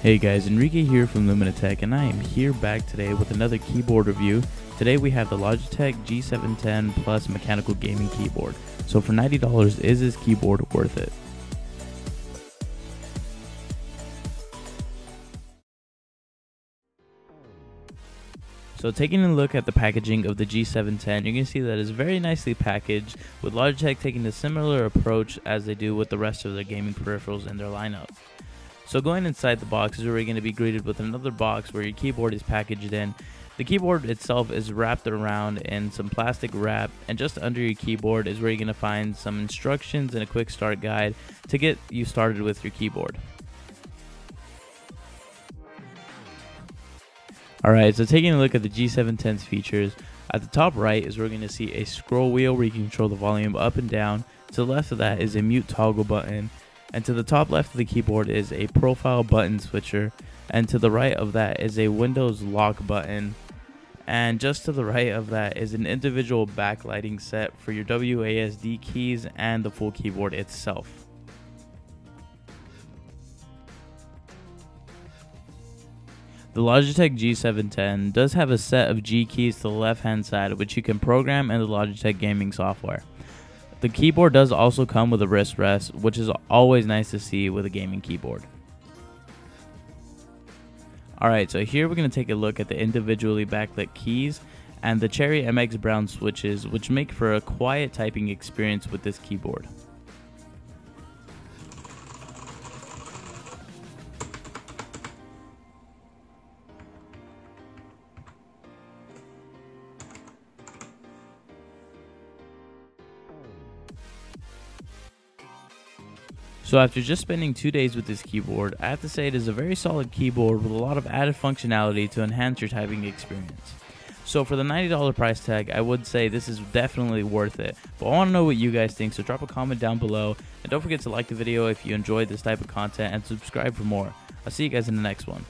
Hey guys, Enrique here from Logitech, and I am here back today with another keyboard review. Today we have the Logitech G710 Plus mechanical gaming keyboard. So for $90, is this keyboard worth it? So taking a look at the packaging of the G710, you can see that it's very nicely packaged, with Logitech taking a similar approach as they do with the rest of their gaming peripherals in their lineup. So going inside the box is where you're going to be greeted with another box where your keyboard is packaged in. The keyboard itself is wrapped around in some plastic wrap, and just under your keyboard is where you're going to find some instructions and a quick start guide to get you started with your keyboard. Alright, so taking a look at the G710's features, at the top right is where we're going to see a scroll wheel where you can control the volume up and down. To the left of that is a mute toggle button. And to the top left of the keyboard is a profile button switcher, and to the right of that is a Windows lock button, and just to the right of that is an individual backlighting set for your WASD keys and the full keyboard itself. The Logitech G710 does have a set of G keys to the left hand side, which you can program in the Logitech gaming software. The keyboard does also come with a wrist rest, which is always nice to see with a gaming keyboard. Alright, so here we're going to take a look at the individually backlit keys and the Cherry MX Brown switches, which make for a quiet typing experience with this keyboard. So after just spending 2 days with this keyboard, I have to say it is a very solid keyboard with a lot of added functionality to enhance your typing experience. So for the $90 price tag, I would say this is definitely worth it. But I want to know what you guys think, so drop a comment down below. And don't forget to like the video if you enjoyed this type of content and subscribe for more. I'll see you guys in the next one.